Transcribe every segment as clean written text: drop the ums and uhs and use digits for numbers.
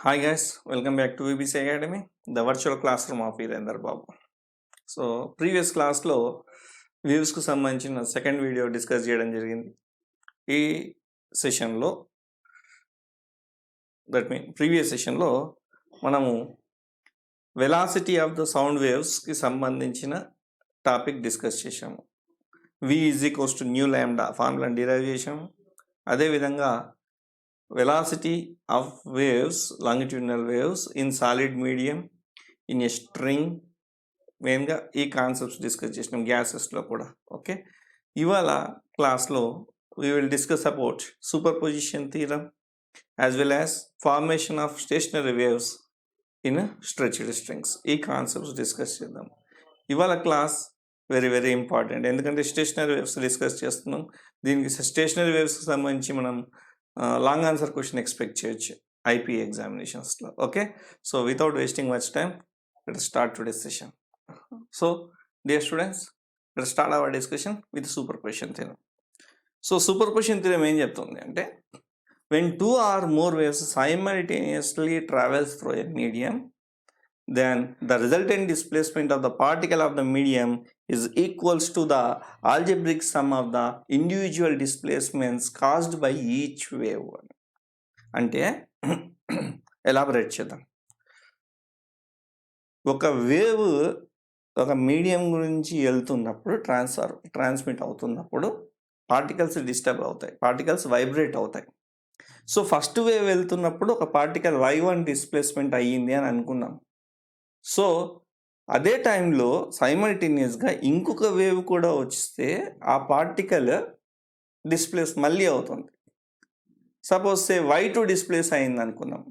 Hi guys, welcome back to VBC Academy, the virtual classroom of Virender Babu. So previous class లో views కు సంబంధించిన second video discuss చేయడం జరిగింది. ఈ సెషన్లో ప్రీవియస్ సెషన్లో మనము velocity of the sound waves కి సంబంధించిన టాపిక్ డిస్కస్ చేశాము. V is equals to nu lambda ఫార్ములాని డిరైవ్ చేశాము. అదేవిధంగా velocity of waves, longitudinal waves in solid medium, in a string, మెయిన్గా ఈ కాన్సెప్ట్స్ డిస్కస్ చేసినాం గ్యాసెస్లో కూడా. ఓకే, ఇవాళ క్లాస్లో we will discuss about superposition theorem as well as formation of stationary waves in stretched strings. ఈ concepts discuss చేద్దాం. ఇవాళ class very very important, ఎందుకంటే స్టేషనరీ వేవ్స్ డిస్కస్ చేస్తున్నాం. దీనికి స్టేషనరీ వేవ్స్కి సంబంధించి మనం లాంగ్ ఆన్సర్ క్వశ్చన్ ఎక్స్పెక్ట్ చేయొచ్చు ఐపీ ఎగ్జామినేషన్స్లో. Okay, so without wasting much time let start today's session. So dear students, let start our discussion with superposition theorem. So superposition theorem ఏం చెప్తుంది అంటే, when two or more waves simultaneously travels through a medium, then the resultant displacement of the particle of the medium is equals to the algebraic sum of the individual displacements caused by each wave. అంటే elaborate చేద్దాం. ఒక wave ఒక medium గురించి వెళ్తున్నప్పుడు transmit అవుతున్నప్పుడు particles disturb అవుతాయి, particles vibrate అవుతాయి. So first wave వెళ్తున్నప్పుడు ఒక పార్టికల్ y1 డిస్ప్లేస్మెంట్ అయ్యింది అని అనుకున్నాం. సో అదే టైంలో సైమల్టేనియస్గా ఇంకొక వేవ్ కూడా వస్తే ఆ పార్టికల్ డిస్ప్లేస్ మళ్ళీ అవుతుంది. సపోజ్ సే y2 డిస్ప్లేస్ అయింది అనుకున్నాం.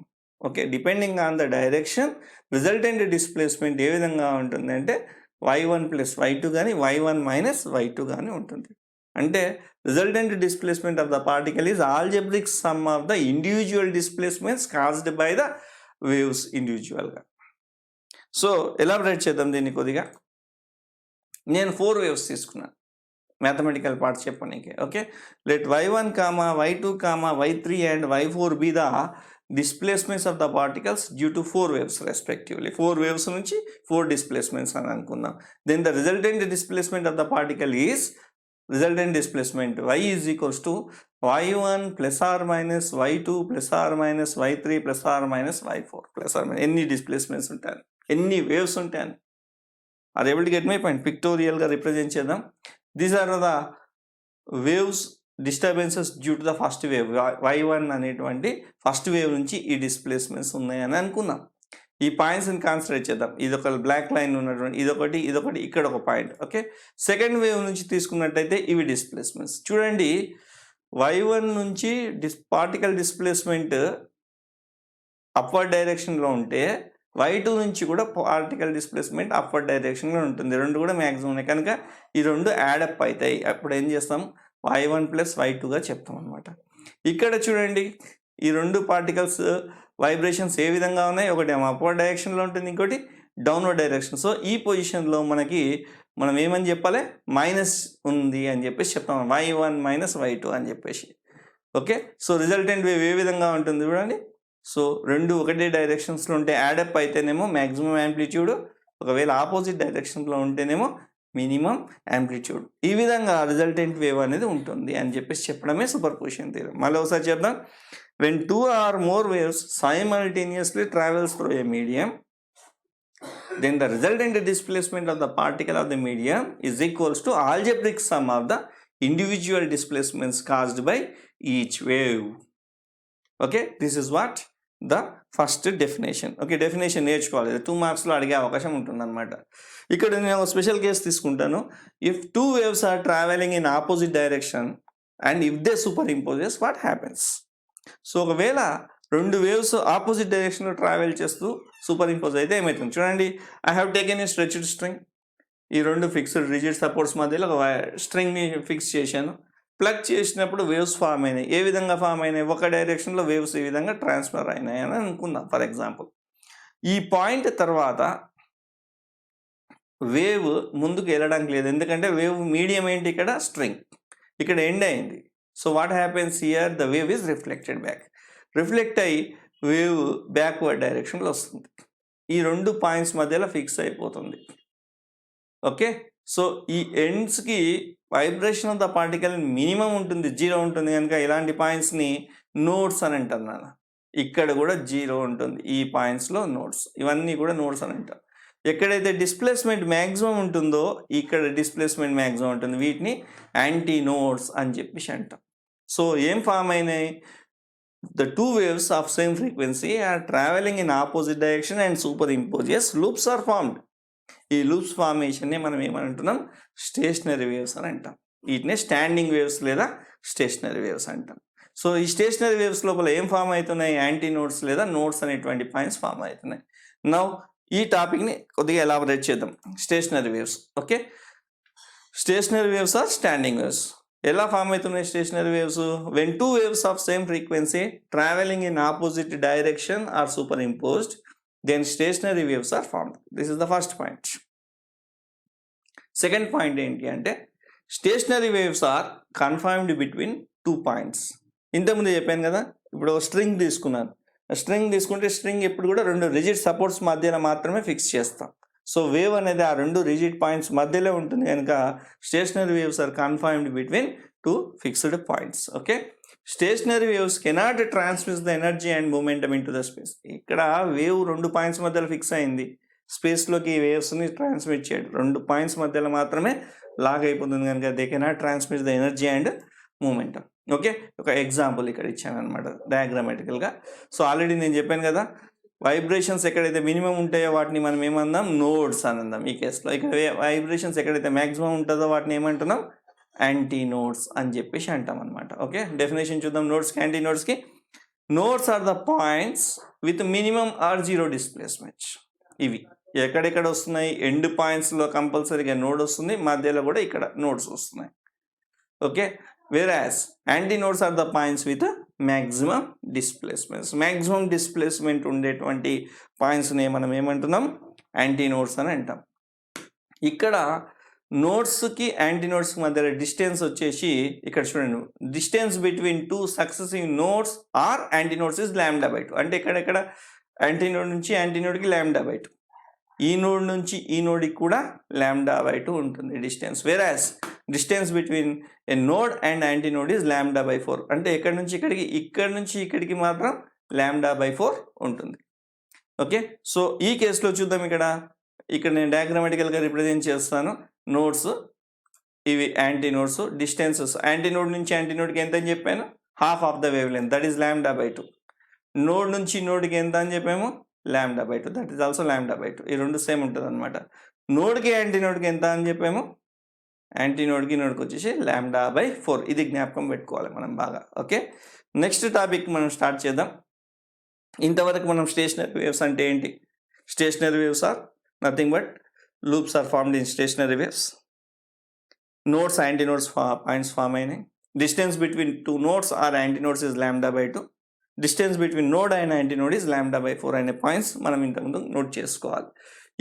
Okay, depending on the direction resultant displacement ఏ విధంగా ఉంటుంది అంటే y1 ప్లస్ y2 కానీ y1 మైనస్ y2 కానీ ఉంటుంది. అంటే resultant displacement of the particle is algebraic sum of the individual displacements caused by the waves ఇండివిజువల్గా. సో ఎలాబరేట్ చేద్దాం దీన్ని కొద్దిగా. నేను 4 వేవ్స్ తీసుకున్నాను మ్యాథమెటికల్ పార్ట్ చెప్పనీకి. Okay, let y1, y2, y3 and y4 be the displacements of the particles due to 4 waves respectively. 4 waves నుంచి 4 displacements అని అనుకుందాం. Then the resultant displacement of the particle is resultant displacement y is equals to y1 plus or minus y2 plus or minus y3 plus or minus y4 plus or minus ఎన్ని displacements ఉంటాయి, ఎన్ని waves ఉంటాయని. Are able to get my point? పిక్టోరియల్గా represent చేద్దాం. These are the waves disturbances due to the first wave. y1 అనేటువంటి first wave నుంచి ఈ displacements ఉన్నాయని అనుకున్నాం. ఈ పాయింట్స్ని కాన్సిడర్ చేద్దాం. ఇది ఒక బ్లాక్ లైన్ ఉన్నటువంటి ఇదొకటి, ఇక్కడ ఒక పాయింట్. ఓకే, సెకండ్ వేవ్ నుంచి తీసుకున్నట్టయితే ఇవి డిస్ప్లేస్మెంట్స్ చూడండి. y1 నుంచి పార్టికల్ డిస్ప్లేస్మెంట్ అప్వర్డ్ డైరెక్షన్లో ఉంటే y2 నుంచి కూడా పార్టికల్ డిస్ప్లేస్మెంట్ అప్వర్డ్ డైరెక్షన్లో ఉంటుంది. రెండు కూడా మ్యాక్సిమం ఉన్నాయి కనుక ఈ రెండు యాడప్ అవుతాయి. అప్పుడు ఏం చేస్తాం, y1 ప్లస్ y2గా చెప్తాం అనమాట. ఇక్కడ చూడండి, ఈ రెండు పార్టికల్స్ వైబ్రేషన్స్ ఏ విధంగా ఉన్నాయి, ఒకటి అప్వర్డ్ డైరెక్షన్లో ఉంటుంది, ఇంకోటి డౌన్వర్డ్ డైరెక్షన్. సో ఈ పొజిషన్లో మనం ఏమని చెప్పాలి, మైనస్ ఉంది అని చెప్పేసి చెప్తాం, y1 మైనస్ y2 అని చెప్పేసి. ఓకే, సో రిజల్టెంట్ వేవ్ ఏ విధంగా ఉంటుంది చూడండి. సో రెండు ఒకటే డైరెక్షన్స్లో ఉంటే యాడప్ అయితేనేమో మ్యాక్సిమం యాంప్లిట్యూడ్, ఒకవేళ ఆపోజిట్ డైరెక్షన్లో ఉంటేనేమో మినిమం యాంప్లిట్యూడ్. ఈ విధంగా రిజల్టెంట్ వేవ్ అనేది ఉంటుంది అని చెప్పేసి చెప్పడమే సూపర్పొజిషన్ థియరమ్. మళ్ళీ ఒకసారి చెప్దాం. when two or more waves simultaneously travels through a medium, then the resultant displacement of the particle of the medium is equals to algebraic sum of the individual displacements caused by each wave. Okay, this is what the first definition. Okay, definition నేర్చుకోవాలి, 2 మార్క్స్లో అడిగే అవకాశం ఉంటుందన్నమాట. ఇక్కడ నేను ఒక special case తీసుకుంటాను. If 2 waves are travelling in opposite direction and if they superimposes what happens. So ఒకవేళ 2 వేవ్స్ ఆపోజిట్ డైరెక్షన్లో ట్రావెల్ చేస్తూ సూపర్ ఇంపోజ్ అయితే ఏమవుతుంది చూడండి. I have taken a stretched string. ఈ రెండు ఫిక్స్డ్ రిజిడ్ సపోర్ట్స్ మధ్యలో ఒక స్ట్రింగ్ని ఫిక్స్ చేశాను. ప్లగ్ చేసినప్పుడు వేవ్స్ ఫామ్ అయినాయి. ఏ విధంగా ఫామ్ అయినాయి, ఒక డైరెక్షన్లో వేవ్స్ ఈ విధంగా ట్రాన్స్ఫర్ అయినాయి అని అనుకుందాం ఫర్ ఎగ్జాంపుల్. ఈ పాయింట్ తర్వాత వేవ్ ముందుకు వెళ్ళడానికి లేదు, ఎందుకంటే వేవ్ మీడియం ఏంటి, ఇక్కడ స్ట్రింగ్, ఇక్కడ ఎండ్ అయింది. So what happens here, the wave is reflected back. Reflect అయ్యి వేవ్ బ్యాక్వర్డ్ డైరెక్షన్లో వస్తుంది. ఈ 2 పాయింట్స్ మధ్యలో ఫిక్స్ అయిపోతుంది. ఓకే, సో ఈ ఎండ్స్కి vibration of the particle minimum ఉంటుంది, 0 ఉంటుంది కనుక ఇలాంటి పాయింట్స్ని నోడ్స్ అని అంటున్నాను. ఇక్కడ కూడా 0 ఉంటుంది, ఈ పాయింట్స్లో నోడ్స్, ఇవన్నీ కూడా నోడ్స్ అని అంటారు. ఎక్కడైతే డిస్ప్లేస్మెంట్ మ్యాక్సిమం ఉంటుందో ఇక్కడ డిస్ప్లేస్మెంట్ మ్యాక్సిమం ఉంటుంది, వీటిని యాంటీ నోడ్స్ అని చెప్పేసి అంటాం. సో ఏం ఫామ్ అయినాయి? The two waves of same frequency are traveling in opposite direction and superimposes loops are formed. ఈ లూప్స్ ఫార్మేషన్ని మనం ఏమంటున్నాం? స్టేషనరీ వేవ్స్ అని అంటాం. వీటినే స్టాండింగ్ వేవ్స్ లేదా స్టేషనరీ వేవ్స్ అంటాం. సో ఈ స్టేషనరీ వేవ్స్ లోపల ఏం ఫామ్ అవుతున్నాయి? యాంటీ నోడ్స్ లేదా నోడ్స్ అనేటువంటి పాయింట్స్ ఫామ్ అవుతున్నాయి. నౌ ఈ టాపిక్ని కొద్దిగా ఎలాబరేట్ చేద్దాం. Stationary waves. Okay, stationary waves are standing waves. ఎలా ఫామ్ అవుతున్నాయి stationary waves? When two waves of same frequency travelling in opposite direction are superimposed, then stationary waves are formed. This is the first point. Second point ఏంటి అంటే stationary waves are confined between 2 points. ఇంతకుముందు చెప్పాను కదా, ఇప్పుడు string తీసుకున్నాను. String తీసుకుంటే string ఎప్పుడు కూడా 2 రిజిడ్ సపోర్ట్స్ మధ్యలో మాత్రమే ఫిక్స్ చేస్తాం. సో వేవ్ అనేది ఆ 2 రిజిడ్ పాయింట్స్ మధ్యలో ఉంటుంది కనుక stationary waves are confined between 2 fixed points. Okay, stationary waves cannot transmit the energy and momentum into the space. ఇక్కడ వేవ్ 2 పాయింట్స్ మధ్యలో ఫిక్స్ అయింది, స్పేస్లోకి ఈ వేవ్స్ని ట్రాన్స్మిట్ చేయడం 2 పాయింట్స్ మధ్యలో మాత్రమే లాగ్ అయిపోతుంది కనుక they cannot transmit the energy and momentum. Okay, ఒక ఎగ్జాంపుల్ ఇక్కడ ఇచ్చాను అనమాట డయాగ్రామాటికల్గా. సో ఆల్రెడీ నేను చెప్పాను కదా, వైబ్రేషన్స్ ఎక్కడైతే మినిమం ఉంటాయో వాటిని మనం ఏమందాం? నోడ్స్ అని అందాం. ఈ కేసులో ఇక్కడ వైబ్రేషన్స్ ఎక్కడైతే మ్యాక్సిమం ఉంటుందో వాటిని ఏమంటున్నాం? యాంటీ నోడ్స్ అని చెప్పేసి అంటాం అనమాట. ఓకే, డెఫినేషన్ చూద్దాం నోడ్స్కి, యాంటీ నోడ్స్కి. Nodes are the points with minimum or 0 displacement. ఇవి ఎక్కడెక్కడ వస్తున్నాయి? ఎండ్ పాయింట్స్లో కంపల్సరీగా నోడ్ వస్తుంది, మధ్యలో కూడా ఇక్కడ నోడ్స్ వస్తున్నాయి. Okay, whereas antinodes are the points with maximum displacements. maximum displacement ఉండేటువంటి పాయింట్స్ని మనం ఏమంటున్నాం? యాంటీనోడ్స్ అని అంటాం. ఇక్కడ నోడ్స్కి యాంటీనోడ్స్కి మధ్య డిస్టెన్స్ వచ్చేసి ఇక్కడ చూడండి, distance between 2 successive nodes or antinodes is λ/2. అంటే ఇక్కడ యాంటీనోడ్ నుంచి యాంటీనోడ్కి λ/2, ఈ నోడ్ నుంచి ఈ నోడ్కి కూడా λ/2 ఉంటుంది distance. Whereas distance between a node and antinode is λ/4. అంటే ఇక్కడ నుంచి ఇక్కడికి మాత్రం λ/4 ఉంటుంది. ఓకే, సో ఈ కేసులో చూద్దాం. ఇక్కడ నేను డయాగ్రామాటికల్గా రిప్రజెంట్ చేస్తాను. నోడ్స్ ఇవి యాంటీనోడ్స్, డిస్టెన్సెస్ యాంటీనోడ్ నుంచి యాంటీనోడ్కి ఎంత అని చెప్పాను? Half of the wavelength, that is λ/2. Node నుంచి నోడ్కి ఎంత అని చెప్పాము? λ/2, దట్ ఈస్ ఆల్సో λ/2. ఈ 2 సేమ్ ఉంటుంది అనమాట. నోడ్కి యాంటీనోడ్కి ఎంత అని చెప్పాము? యాంటీనోడ్కి నోడ్కి వచ్చేసి λ/4. ఇది జ్ఞాపకం పెట్టుకోవాలి మనం బాగా. ఓకే, నెక్స్ట్ టాపిక్ మనం స్టార్ట్ చేద్దాం. ఇంతవరకు మనం స్టేషనరీ వేవ్స్ అంటే ఏంటి? Stationary waves are nothing but loops are formed in stationary waves. Nodes antinodes points form అయినాయి. Distance between 2 nodes or antinodes is λ/2. Distance between node and antinode is λ/4 అనే points మనం ఇంతకుముందు note చేసుకోవాలి.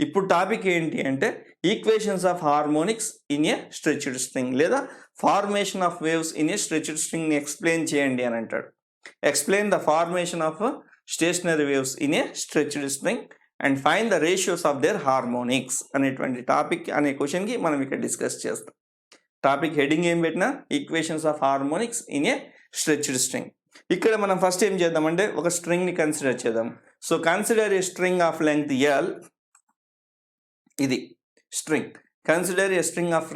ఇప్పుడు topic ఏంటి అంటే equations of harmonics in a stretched string లేదా formation of waves in a stretched స్ట్రింగ్ని ఎక్స్ప్లెయిన్ చేయండి అని అంటాడు. Explain the formation of stationary waves in a stretched string and find the ratios of their harmonics అనేటువంటి topic అనే క్వశ్చన్కి మనం ఇక్కడ డిస్కస్ చేస్తాం. టాపిక్ హెడింగ్ ఏం పెట్టినా equations of harmonics in a stretched string. ఇక్కడ మనం ఫస్ట్ ఏం చేద్దామంటే ఒక స్ట్రింగ్ని కన్సిడర్ చేద్దాం. So consider a string of length L. ఇది string. Consider a string of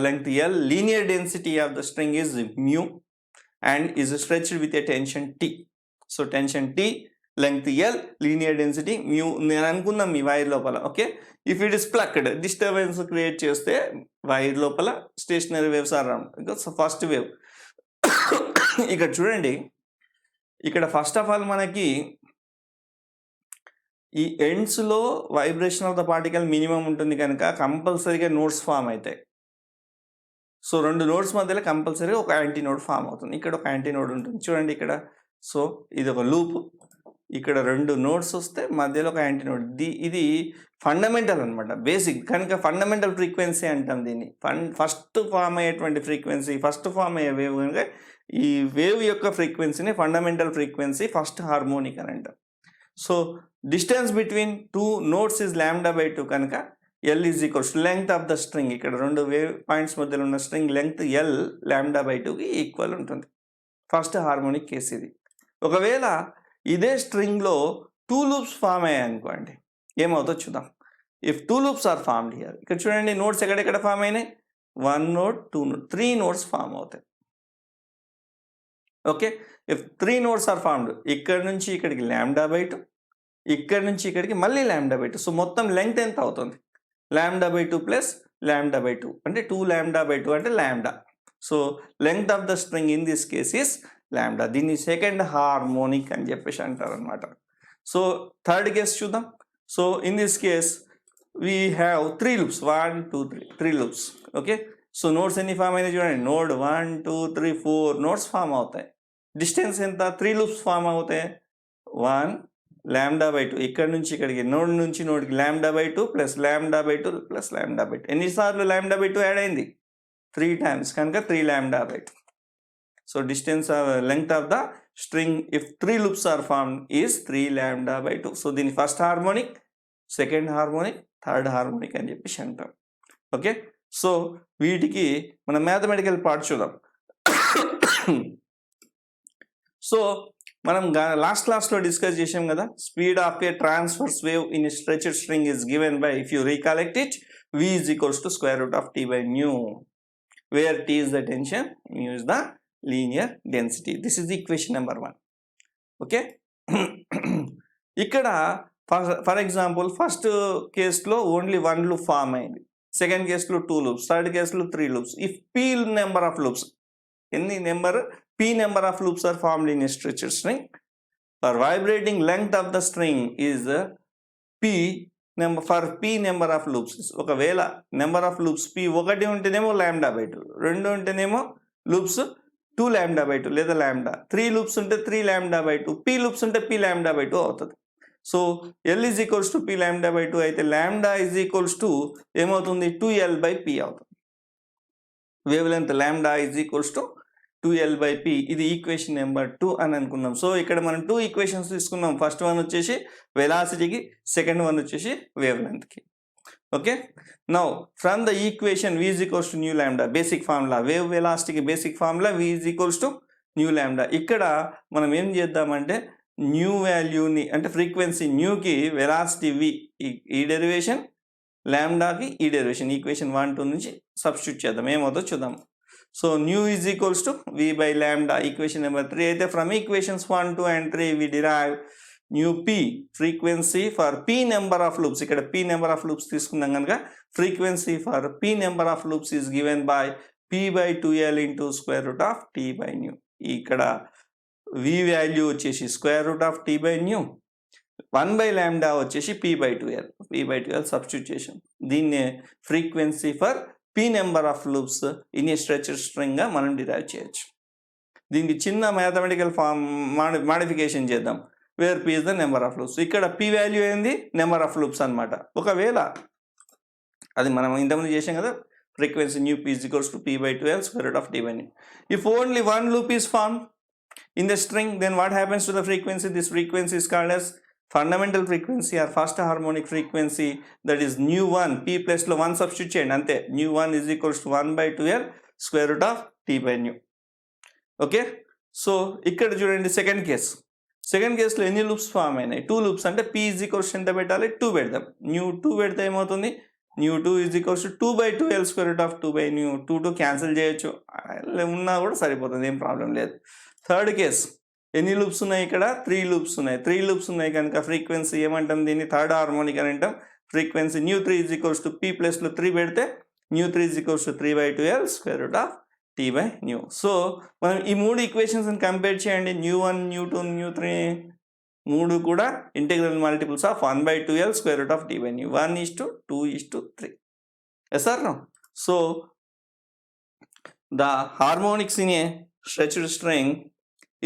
length L. Linear density of the string is μ and is stretched with a tension T. So tension T, length L, linear density μ నేను అనుకుందాం మీ wire లోపల. Okay, if it is plucked, disturbance create చేస్తే wire లోపల stationary waves are round. Because first wave ఇక్కడ చూడండి, ఇక్కడ first of all మనకి ఈ ఎండ్స్లో vibration of the particle minimum ఉంటుంది కనుక కంపల్సరీగా నోడ్స్ ఫామ్ అవుతాయి. సో 2 నోడ్స్ మధ్యలో కంపల్సరీగా ఒక యాంటీ నోడ్ ఫామ్ అవుతుంది. ఇక్కడ ఒక యాంటీ నోడ్ ఉంటుంది చూడండి ఇక్కడ. సో ఇది ఒక లూప్, ఇక్కడ 2 నోడ్స్ వస్తే మధ్యలో ఒక యాంటీ నోడ్. ఇది ఫండమెంటల్ అనమాట, బేసిక్. కనుక ఫండమెంటల్ ఫ్రీక్వెన్సీ అంటాం దీన్ని. ఫస్ట్ ఫామ్ అయ్యేటువంటి ఫ్రీక్వెన్సీ, ఫస్ట్ ఫామ్ అయ్యే వేవ్ కనుక ఈ వేవ్ యొక్క ఫ్రీక్వెన్సీని ఫండమెంటల్ ఫ్రీక్వెన్సీ, ఫస్ట్ హార్మోనిక్ అని అంటాం. So distance between two notes is λ/2 కనుక L is equals length of the string, ఇక్కడ రెండు వేవ్ పాయింట్స్ మధ్యలో ఉన్న స్ట్రింగ్ లెంగ్త్ L λ/2కి ఈక్వల్ ఉంటుంది. ఫస్ట్ హార్మోనిక్ కేసు ఇది. ఒకవేళ ఇదే స్ట్రింగ్లో 2 లూప్స్ ఫామ్ అయ్యాయి అనుకోండి, ఏమవుతుందో చూద్దాం. If 2 loops are formed here, ఇక్కడ చూడండి నోట్స్ ఎక్కడెక్కడ ఫామ్ అయినాయి, 1 నోట్ 2 నోట్ 3 నోట్స్ ఫామ్ అవుతాయి. Okay, if 3 notes are formed, ఇక్కడ నుంచి ఇక్కడికి λ/2, ఇక్కడ నుంచి ఇక్కడికి మళ్ళీ λ/2. సో మొత్తం లెంగ్త్ ఎంత అవుతుంది, λ/2 ప్లస్ λ/2 అంటే 2 λ/2 అంటే λ. So length of the string in this case is λ. దీన్ని సెకండ్ హార్మోనిక్ అని చెప్పేసి అంటారు అనమాట. సో థర్డ్ కేస్ చూద్దాం. So in this case we have 3 loops, 1 2 3 loops. Okay, so notes ఎన్ని ఫామ్ అయినాయి చూడండి, నోడ్ 1 2 3 4 నోట్స్ ఫామ్ అవుతాయి. డిస్టెన్స్ ఎంత, 3 లూప్స్ ఫామ్ అవుతాయి. 1 λ/2, ఇక్కడ నుంచి ఇక్కడికి నోడ్ నుంచి నోడ్కి λ/2 ప్లస్ λ/2 ప్లస్ λ/2. ఎన్నిసార్లు λ/2 యాడ్ అయింది, 3 టైమ్స్ కనుక 3 λ/2. So distance length of the string if 3 loops are formed is 3 λ/2. So దీని first harmonic, second harmonic, third harmonic అని చెప్పేసి అంటాం. ఓకే, సో వీటికి మన మ్యాథమెటికల్ పార్ట్ చూద్దాం. సో మనం లాస్ట్ క్లాస్లో డిస్కస్ చేసాం కదా, speed of a transverse wave in stretched string is given by, if you recollect it, v is equals to square root of t by nu, where t is the tension, mu is the linear density. This is the equation number 1. Okay, ఇక్కడ for example first కేసులో only 1 loop form అయింది, second కేసులో 2 loops, third కేసులో 3 loops. If p number of loops, ఎన్ని number, p number of loops are formed in a stretched string, for vibrating length of the string is p number, for p number of loops. ఒకవేళ number of loops p ఒకటి ఉంటేనేమో λ/2, రెండు ఉంటేనేమో loops 2 λ/2 లేదా λ, 3 loops ఉంటే 3 λ/2, p loops ఉంటే p λ/2 అవుతుంది. So L is equals to p λ/2 అయితే λ ఈజ్ ఈక్వల్స్ టు ఏమవుతుంది, 2L/p అవుతుంది. Wavelength λ is equals to 2L/p. ఇది ఈక్వేషన్ నెంబర్ 2 అని అనుకున్నాం. సో ఇక్కడ మనం 2 ఈక్వేషన్స్ తీసుకున్నాం. ఫస్ట్ వన్ వచ్చేసి వెలాసిటీకి, సెకండ్ వన్ వచ్చేసి వేవ్ లెంత్కి. Okay, now from the equation v is equals to nu λ, basic formula, wave వెలాసిటీకి basic formula v is equals to nu λ. ఇక్కడ మనం ఏం చేద్దామంటే న్యూ వాల్యూని, అంటే ఫ్రీక్వెన్సీ న్యూకి వెలాసిటీ v ఈ డెరివేషన్, λకి ఈ డెరివేషన్, ఈక్వేషన్ 1 2 నుంచి సబ్స్టిట్యూట్ చేద్దాం, ఏమవుతుందో చూద్దాం. So nu is equals to v by λ, equation number 3. అయితే from equations 1 2 and 3 we derive nu p, frequency for p number of loops. ఇక్కడ p నెంబర్ ఆఫ్ లూప్స్ తీసుకున్నాం కనుక frequency for p number of loops is given by p/2L into square root of t by nu. ఇక్కడ v value వచ్చేసి square root of t by nu, 1/λ వచ్చేసి p/2L substitute చేసాం. దీన్నే frequency for p number of loops in a stretched స్ట్రింగ్గా మనం derive చేయొచ్చు. దీనికి చిన్న మ్యాథమెటికల్ ఫామ్ మాడిఫికేషన్ చేద్దాం, where p is the number of loops. ఇక్కడ p వాల్యూ ఏంది, నెంబర్ ఆఫ్ లూప్స్ అనమాట. ఒకవేళ అది మనం ఇంతకుముందు చేసాం కదా, frequency nu p is equals to p/2L square root of t by nu. If only one loop is formed in the string, then what happens to the frequency? This frequency is called as fundamental frequency or first harmonic frequency, that is nu 1, p plus లో 1 substitute చేయండి అంతే. nu 1 is equals to 1/2L square root of t by nu. Okay, so ఇక్కడ చూడండి second కేసులో ఎన్ని loops form అయినాయి, 2 loops. అంటే p is equals to ఎంత పెట్టాలి, 2 పెడదాం. nu 2 పెడితే ఏమవుతుంది, nu 2 is equals to 2/2L square root of 2 by nu. 2 cancel చేయొచ్చు, ఉన్నా కూడా సరిపోతుంది, ఏం ప్రాబ్లం లేదు. థర్డ్ కేసు ఎన్ని లూప్స్ ఉన్నాయి, ఇక్కడ 3 లూప్స్ ఉన్నాయి. 3 లూప్స్ ఉన్నాయి కనుక ఫ్రీక్వెన్సీ ఏమంటాం, దీన్ని థర్డ్ హార్మోనిక్ అని అంటాం. Frequency nu 3 is equals to p ప్లస్లో 3 పెడితే new 3 is equals to 3/2L square root of t by nu. So మనం ఈ 3 ఈక్వేషన్స్ని కంపేర్ చేయండి, న్యూ 1 న్యూ 2 న్యూ 3 3 కూడా integral multiples of 1/2L square root of t by nu. 1:2:3. Yes or no? So the harmonics in a stretched string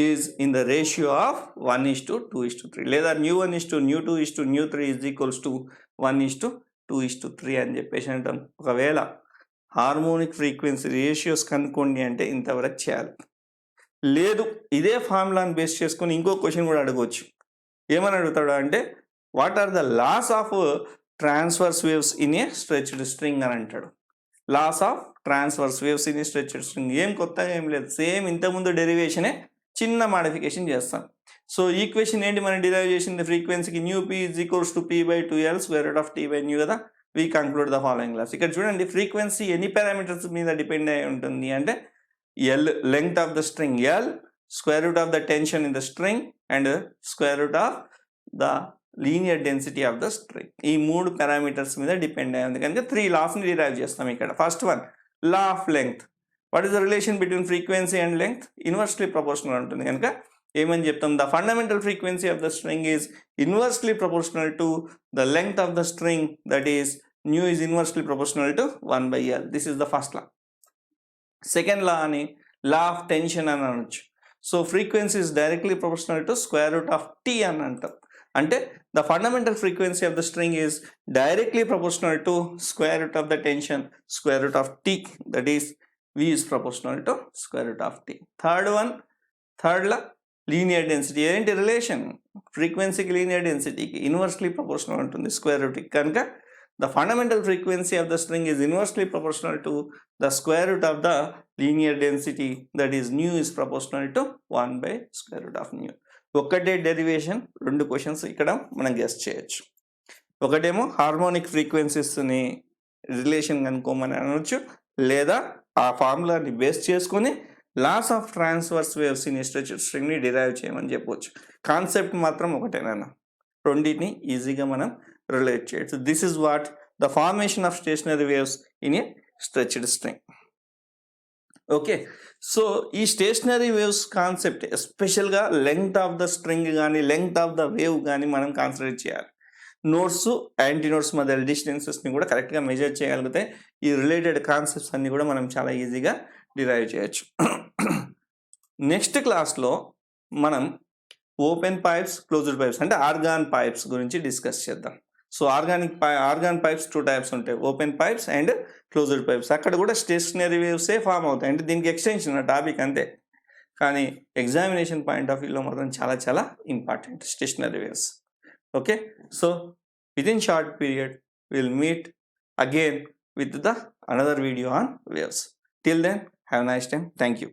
is in the ratio of 1:2:3, లేదా nu 1:2 nu 2 nu 3 is equals to 1:2:3 అని చెప్పేసి అంటాం. ఒకవేళ harmonic frequency ratios కనుక్కోండి అంటే ఇంతవరకు చేయాలి. లేదు ఇదే ఫార్ములాని బేస్ చేసుకొని ఇంకో క్వశ్చన్ కూడా అడగవచ్చు, ఏమని అడుగుతాడు అంటే what are the laws of transverse waves in a stretched string అని అంటాడు. Laws of transverse waves in a stretched string. ఏం కొత్తగా ఏం లేదు, సేమ్ ఇంతకుముందు డెరివేషనే చిన్న మాడిఫికేషన్ చేస్తాం. సో ఈక్వేషన్ ఏంటి మనం డిరైవ్ చేసింది, ఫ్రీక్వెన్సీకి nu p is equals to p by 2l square root of t by nu కదా. We conclude the following laws. ఇక్కడ చూడండి ఫ్రీక్వెన్సీ ఎన్ని పారామీటర్స్ మీద డిపెండ్ అయి ఉంటుంది అంటే L length of the string L, square root of the tension in the string and square root of the linear density of the string. ఈ 3 parameters మీద depend అయి ఉంది కనుక 3 లాస్ని డిరైవ్ చేస్తాం ఇక్కడ. First one law of length. What is the relation between frequency and length? Inversely proportional ఉంటుంది కనుక ఏమని చెప్తాం, the fundamental frequency of the string is inversely proportional to the length of the string, that is nu is inversely proportional to 1/L. This is the first law. Second law అని law of tension అని అనొచ్చు. So frequency is directly proportional to square root of T అని అంటాం. అంటే the fundamental frequency of the string is directly proportional to square root of the tension square root of T, that is V is proportional to square root of t. Third law linear density. ఏంటి రిలేషన్? ఫ్రీక్వెన్సీకి linear డెన్సిటీకి inversely proportional ఉంటుంది square root కనుక the fundamental frequency of the string is inversely proportional to the square root of the linear density, that is nu is proportional to 1/square root of new. ఒక్కటే derivation, 2 questions ఇక్కడ మనం guess చేయొచ్చు. ఒకటేమో harmonic ఫ్రీక్వెన్సీస్ని relation కనుక్కోమని అనొచ్చు, లేదా ఆ ఫార్ములాని base చేసుకొని laws of transverse waves in stretched స్ట్రింగ్ని డిరైవ్ చేయమని చెప్పవచ్చు. కాన్సెప్ట్ మాత్రం ఒకటేనా, రెండింటిని ఈజీగా మనం రిలేట్ చేయొచ్చు. This is what the formation of stationary waves in a stretched string. Okay, so ఈ స్టేషనరీ వేవ్స్ కాన్సెప్ట్ ఎస్పెషల్గా లెంగ్త్ ఆఫ్ ద స్ట్రింగ్ కానీ లెంగ్త్ ఆఫ్ ద వేవ్ కానీ మనం కాన్సిడర్ చేయాలి. నోట్స్ యాంటీ నోట్స్ మధ్య డిస్టెన్సెస్ని కూడా కరెక్ట్గా మెజర్ చేయగలిగితే ఈ రిలేటెడ్ కాన్సెప్ట్స్ అన్ని కూడా మనం చాలా ఈజీగా డిరైవ్ చేయొచ్చు. నెక్స్ట్ క్లాస్లో మనం ఓపెన్ పైప్స్, క్లోజ్డ్ పైప్స్ అంటే ఆర్గాన్ పైప్స్ గురించి డిస్కస్ చేద్దాం. సో ఆర్గాన్ పైప్స్ 2 టైప్స్ ఉంటాయి, open pipes and closed pipes. అక్కడ కూడా స్టేషనరీ వేవ్సే ఫామ్ అవుతాయి, అంటే దీనికి ఎక్స్టెన్షన్ టాపిక్ అంతే. కానీ ఎగ్జామినేషన్ పాయింట్ ఆఫ్ వ్యూలో మాత్రం చాలా చాలా important stationery waves. Okay, so within short period we'll meet again with the another video on waves. Till then, have a nice time. Thank you.